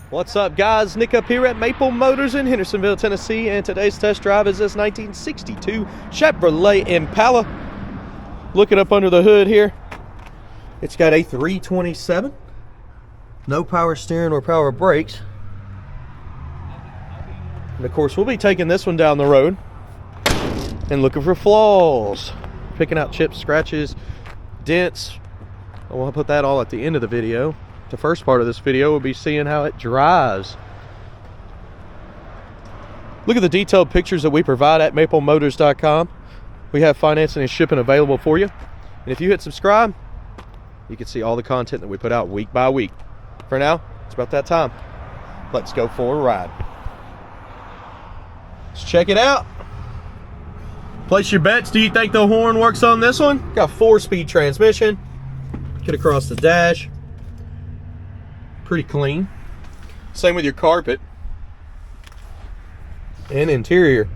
What's up, guys? Nick up here at Maple Motors in Hendersonville, Tennessee, and today's test drive is this 1962 Chevrolet Impala. Looking up under the hood here, it's got a 327, no power steering or power brakes. And of course, we'll be taking this one down the road and looking for flaws, picking out chips, scratches, dents. I want to put that all at the end of the video. The first part of this video will be seeing how it drives. Look at the detailed pictures that we provide at maplemotors.com. We have financing and shipping available for you. And if you hit subscribe, you can see all the content that we put out week by week. For now, it's about that time. Let's go for a ride. Let's check it out. Place your bets. Do you think the horn works on this one? Got 4-speed transmission. Get across the dash. Pretty clean. Same with your carpet and interior.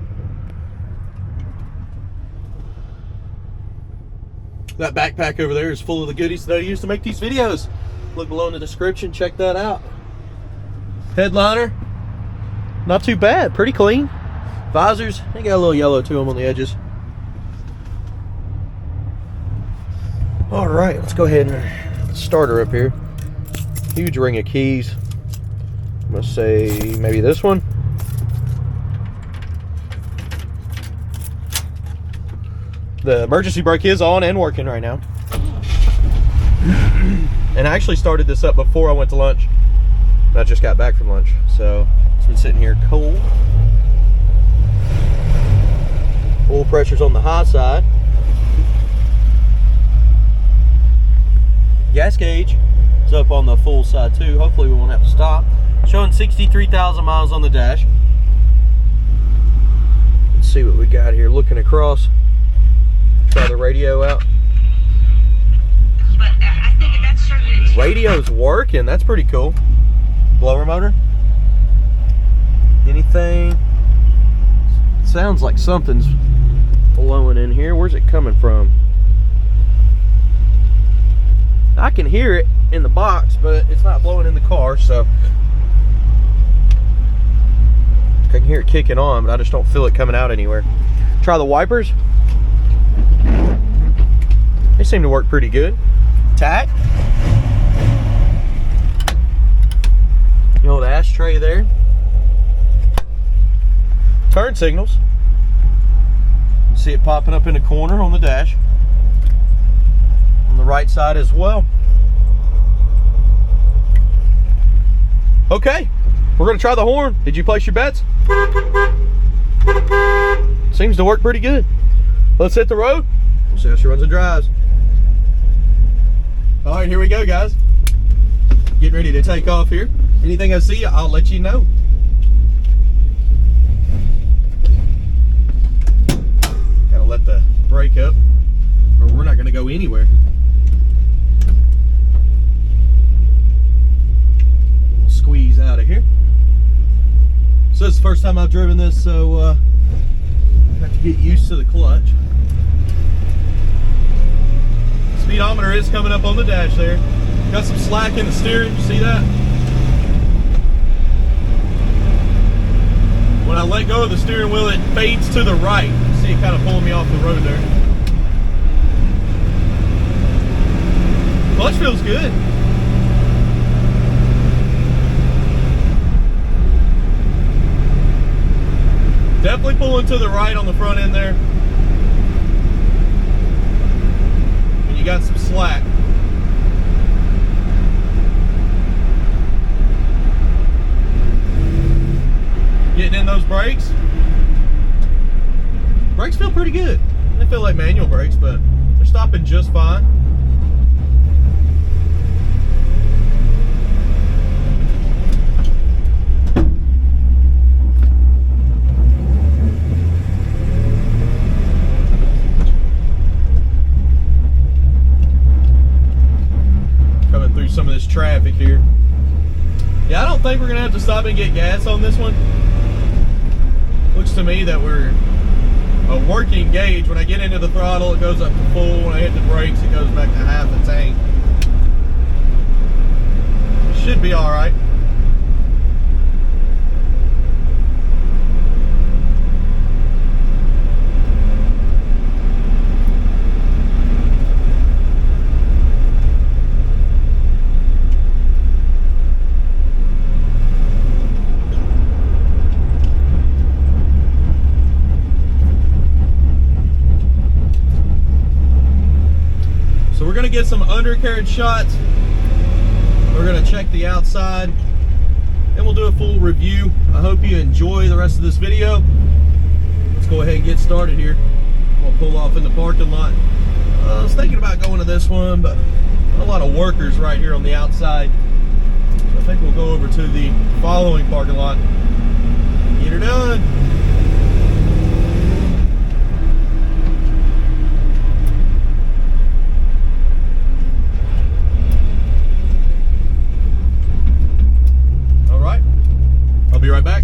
That backpack over there is full of the goodies that I use to make these videos. Look below in the description, check that out. Headliner, not too bad, pretty clean. Visors, they got a little yellow to them on the edges. All right, let's go ahead and start her up here. Huge ring of keys. I'm gonna say maybe this one. The emergency brake is on and working right now. And I actually started this up before I went to lunch. I just got back from lunch, so it's been sitting here cold. Oil pressure's on the high side. Gas gauge is up on the full side too. Hopefully we won't have to stop. Showing 63,000 miles on the dash. Let's see what we got here. Looking across. Try the radio out. But I think that's certainly Radio's working. That's pretty cool. Blower motor. Anything? Sounds like something's blowing in here. Where's it coming from? I can hear it in the box, but it's not blowing in the car, so I can hear it kicking on, but I just don't feel it coming out anywhere. Try the wipers. They seem to work pretty good. Tach. The old ashtray there. Turn signals. You see it popping up in the corner on the dash. On the right side as well. Okay, we're gonna try the horn. Did you place your bets? Seems to work pretty good. Let's hit the road. We'll see how she runs and drives. All right, here we go, guys. Getting ready to take off here. Anything I see, I'll let you know. Gotta let the brake up, or we're not gonna go anywhere. Squeeze out of here. So this is the first time I've driven this, so I have to get used to the clutch. Speedometer is coming up on the dash there. Got some slack in the steering, you see that? When I let go of the steering wheel, it fades to the right. You see it kind of pulling me off the road there. Clutch feels good. Definitely pulling to the right on the front end there. And you got some slack. Getting in those brakes. Brakes feel pretty good. They feel like manual brakes, but they're stopping just fine. Some of this traffic here. Yeah, I don't think we're gonna have to stop and get gas on this one. Looks to me that we're a working gauge. When I get into the throttle, it goes up to full. When I hit the brakes, it goes back to half the tank. Should be all right. get some undercarriage shots. We're gonna check the outside and we'll do a full review. I hope you enjoy the rest of this video. Let's go ahead and get started here. We'll pull off in the parking lot. I was thinking about going to this one, but a lot of workers right here on the outside. So I think we'll go over to the following parking lot and get her done. All right, I'll be right back.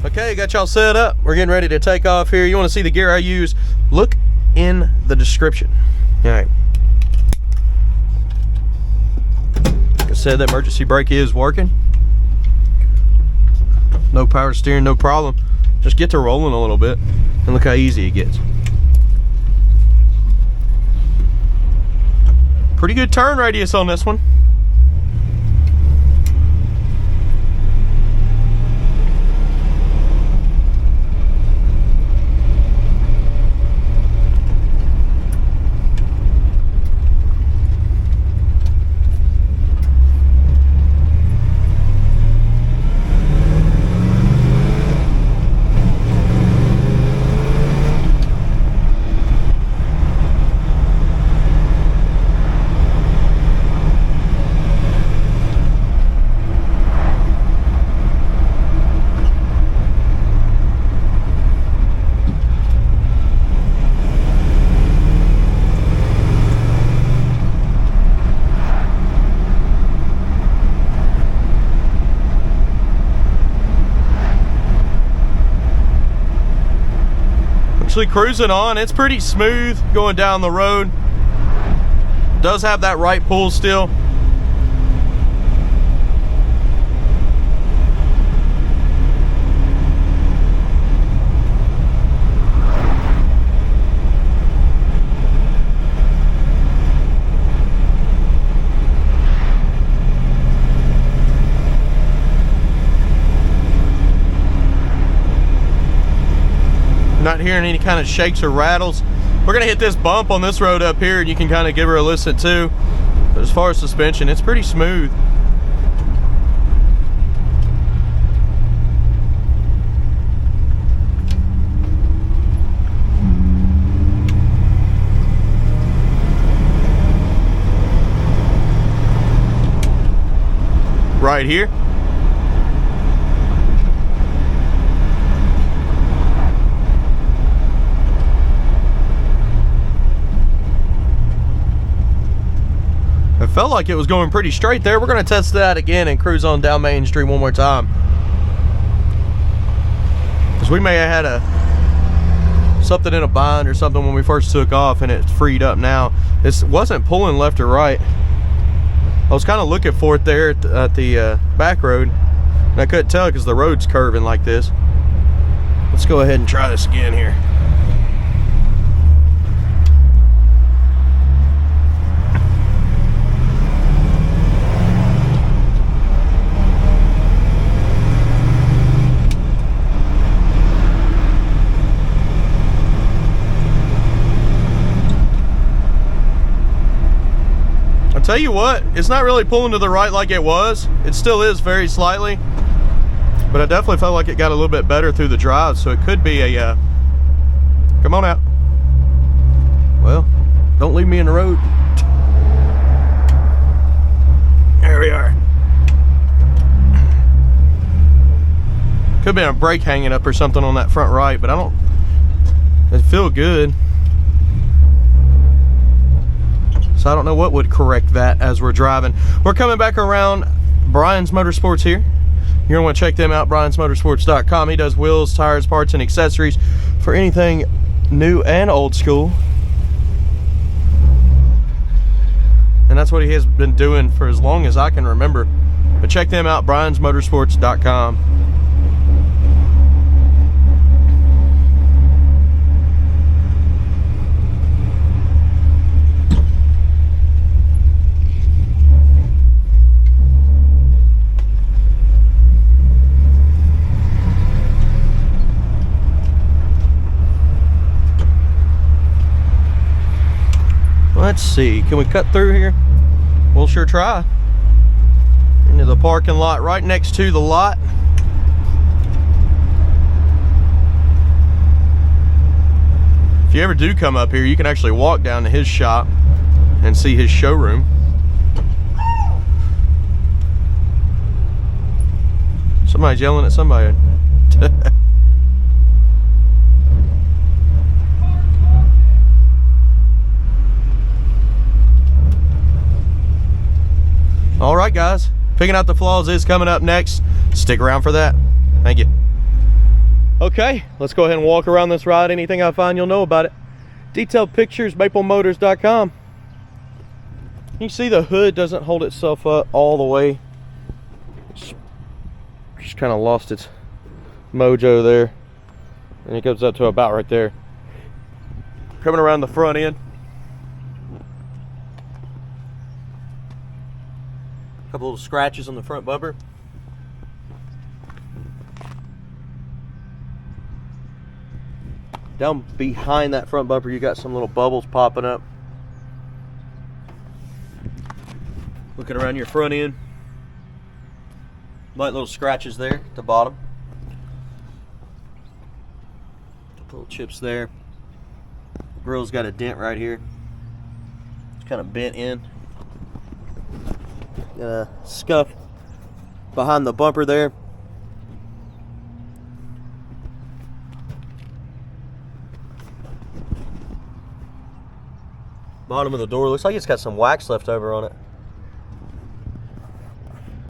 Okay, got y'all set up. We're getting ready to take off here. You want to see the gear I use? Look in the description. All right. Like I said, that emergency brake is working. No power steering, no problem. Just get to rolling a little bit and look how easy it gets. Pretty good turn radius on this one. Actually cruising on, it's pretty smooth going down the road. Does have that right pull still. Not hearing any kind of shakes or rattles. We're gonna hit this bump on this road up here and you can kind of give her a listen too. But as far as suspension, it's pretty smooth. right here. It felt like it was going pretty straight there. We're going to test that again and cruise on down Main Street one more time. Because we may have had something in a bind or something when we first took off, and it's freed up now. This wasn't pulling left or right. I was kind of looking for it there at the back road, and I couldn't tell because the road's curving like this. Let's go ahead and try this again here. Tell you what, it's not really pulling to the right like it was. It still is very slightly, but I definitely felt like it got a little bit better through the drive, so it could be a come on out. Well, don't leave me in the road. There we are. Could be a brake hanging up or something on that front right, but it feel good. So I don't know what would correct that as we're driving. We're coming back around Brian's Motorsports here. You're gonna want to check them out, briansmotorsports.com. He does wheels, tires, parts, and accessories for anything new and old school. And that's what he has been doing for as long as I can remember. But check them out, briansmotorsports.com. Let's see, can we cut through here? We'll sure try. Into the parking lot right next to the lot. If you ever do come up here, you can actually walk down to his shop and see his showroom. Somebody's yelling at somebody. All right, guys, picking out the flaws is coming up next. Stick around for that. Thank you. Okay, let's go ahead and walk around this ride. Anything I find, you'll know about it. Detailed pictures, maplemotors.com. You see the hood doesn't hold itself up all the way. Just kind of lost its mojo there. And it goes up to about right there. Coming around the front end. Couple little scratches on the front bumper. Down behind that front bumper, you got some little bubbles popping up. Looking around your front end, light little scratches there at the bottom. Couple little chips there. Grill's got a dent right here. It's kind of bent in. Got a scuff behind the bumper there. Bottom of the door looks like it's got some wax left over on it.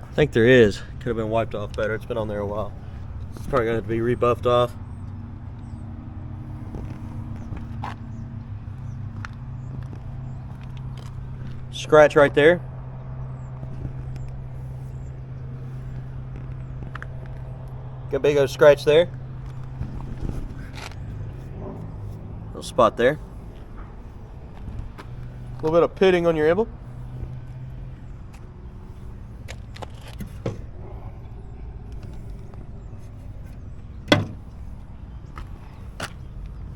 I think there is. Could have been wiped off better. It's been on there a while. It's probably going to have to be rebuffed off. Scratch right there. Got a big old scratch there. Little spot there. A little bit of pitting on your emblem.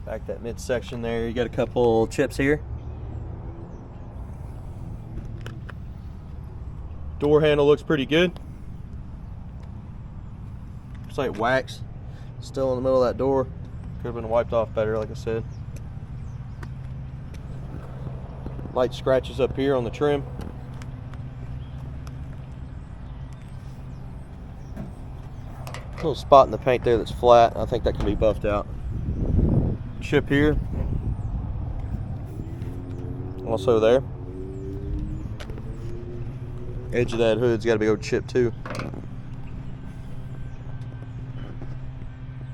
Back that midsection there, you got a couple chips here. Door handle looks pretty good. Looks like wax still in the middle of that door. Could have been wiped off better, like I said. Light scratches up here on the trim. Little spot in the paint there that's flat. I think that can be buffed out. Chip here. Also there. Edge of that hood's got to be old chip too.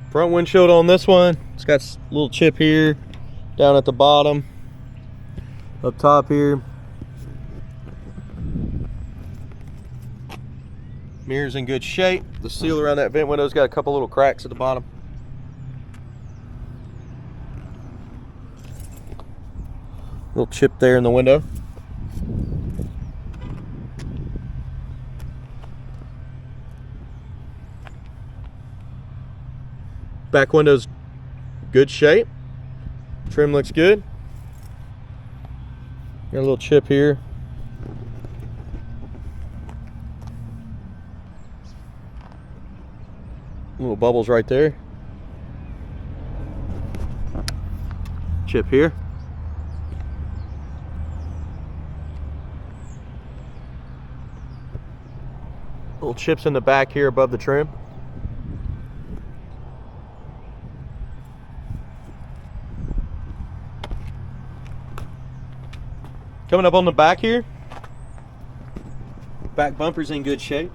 Front windshield on this one, it's got a little chip here, down at the bottom, up top here. Mirror's in good shape. The seal around that vent window's got a couple little cracks at the bottom. Little chip there in the window. Back window's good shape. Trim looks good. Got a little chip here. Little bubbles right there. Chip here. Little chips in the back here above the trim. Coming up on the back here, back bumper's in good shape.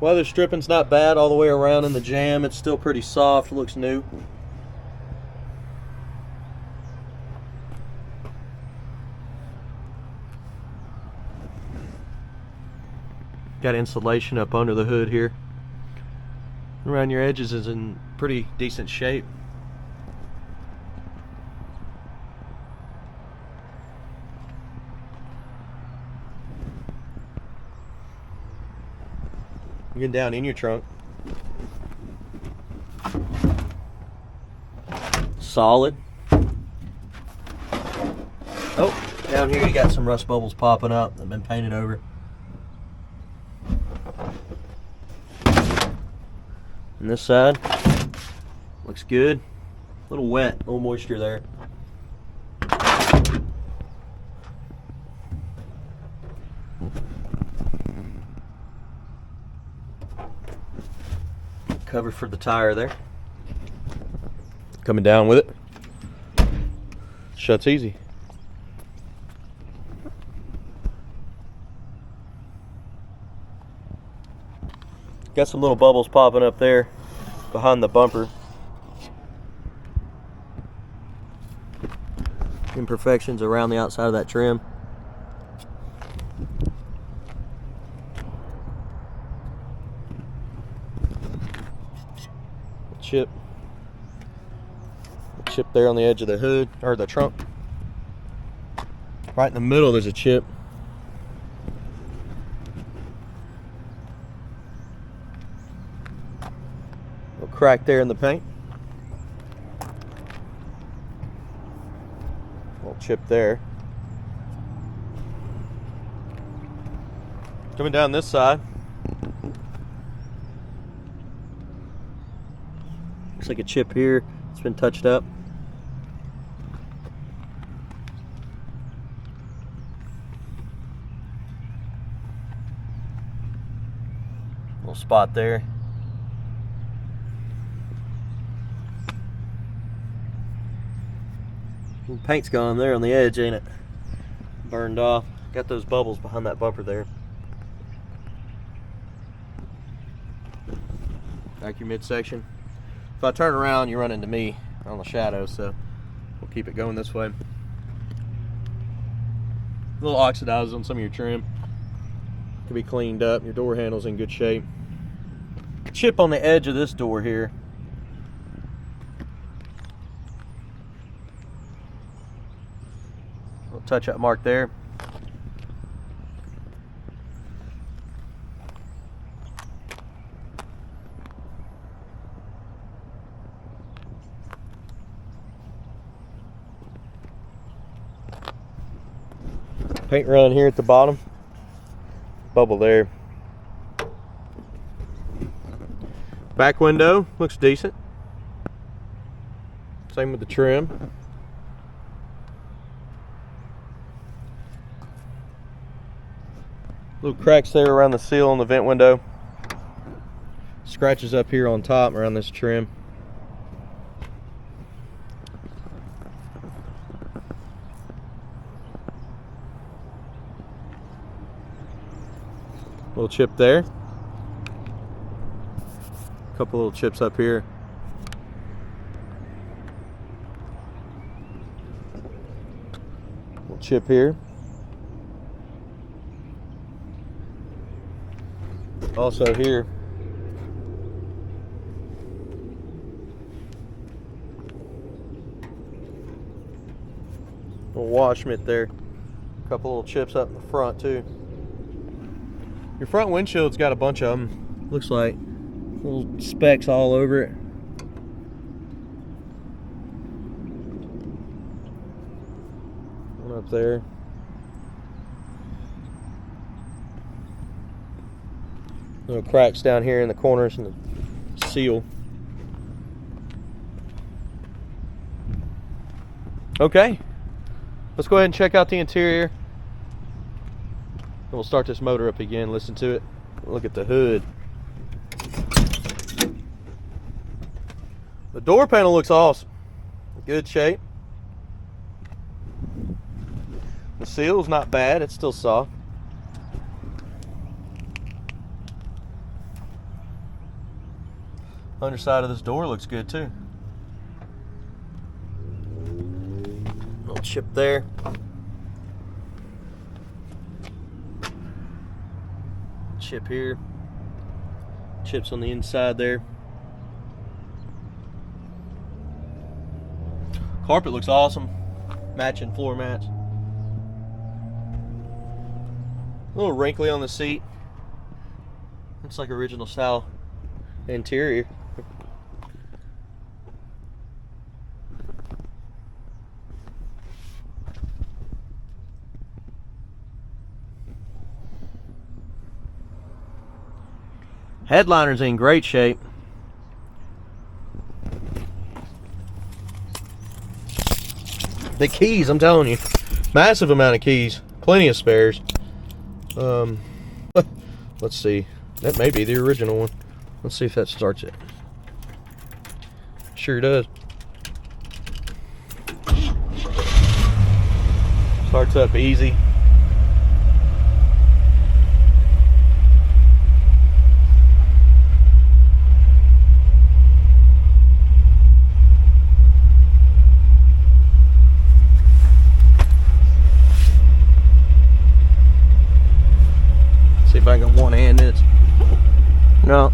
Weather stripping's not bad all the way around in the jam. It's still pretty soft, looks new. Got insulation up under the hood here. Around your edges is in pretty decent shape. Getting down in your trunk. Solid. Oh, down here you got some rust bubbles popping up that have been painted over. And this side looks good. A little wet, a little moisture there. Cover for the tire there. Coming down with it. Shuts easy. Got some little bubbles popping up there behind the bumper. Imperfections around the outside of that trim. Chip there on the edge of the hood or the trunk. Right in the middle there's a chip. Little crack there in the paint. Little chip there. Coming down this side. Looks like a chip here. It's been touched up. Little spot there. Paint's gone there on the edge, ain't it? Burned off. Got those bubbles behind that bumper there. Back your midsection. If I turn around, you run into me on the shadow, so we'll keep it going this way. A little oxidized on some of your trim. Can be cleaned up. Your door handle's in good shape. Chip on the edge of this door here. Little touch-up mark there. Paint run here at the bottom. Bubble there. Back window looks decent. Same with the trim. Little cracks there around the seal on the vent window. Scratches up here on top around this trim. Little chip there. Couple little chips up here. Little chip here. Also here. Little wash mitt there. Couple little chips up in the front too. Your front windshield's got a bunch of them. Looks like little specks all over it. One up there. Little cracks down here in the corners and the seal. Okay, let's go ahead and check out the interior. And we'll start this motor up again, listen to it. Look at the hood. The door panel looks awesome. Good shape. The seal's not bad, it's still soft. Underside of this door looks good too. Little chip there. Chip here. Chips on the inside there. Carpet looks awesome. Matching floor mats. A little wrinkly on the seat. Looks like original style interior. Headliner's in great shape. The keys, I'm telling you, massive amount of keys, plenty of spares. Let's see, that may be the original one. Let's see if that starts it. Sure does. Starts up easy. See if I can one hand it. No.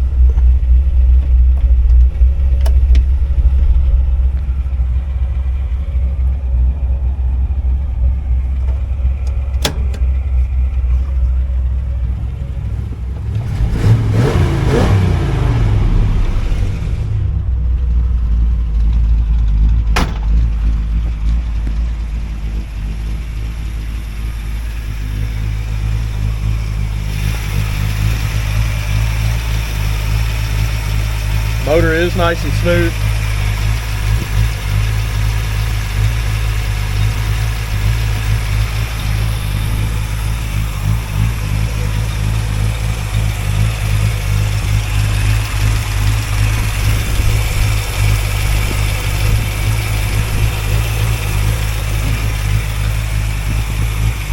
Motor is nice and smooth.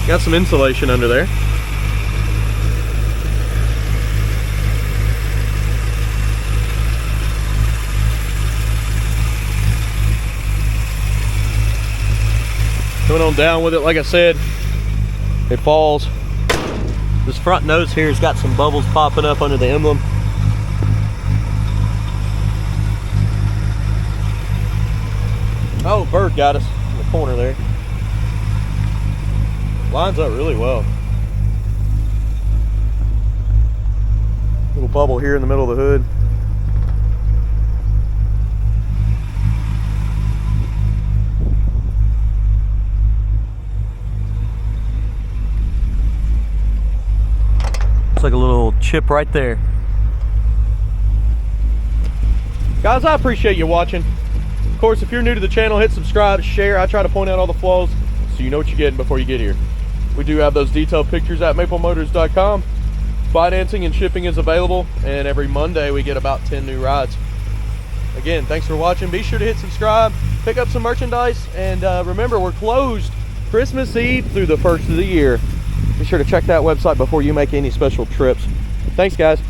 Got some insulation under there. Coming on down with it, like I said, it falls. This front nose here has got some bubbles popping up under the emblem. Oh, bird got us in the corner there. Lines up really well. Little bubble here in the middle of the hood. Looks like a little chip right there. Guys, I appreciate you watching. Of course, if you're new to the channel, hit subscribe, share. I try to point out all the flaws so you know what you're getting before you get here. We do have those detailed pictures at maplemotors.com. Financing and shipping is available, and every Monday we get about 10 new rides. Again, thanks for watching. Be sure to hit subscribe, pick up some merchandise, and remember, we're closed Christmas Eve through the 1st of the year. Be sure to check that website before you make any special trips. Thanks, guys.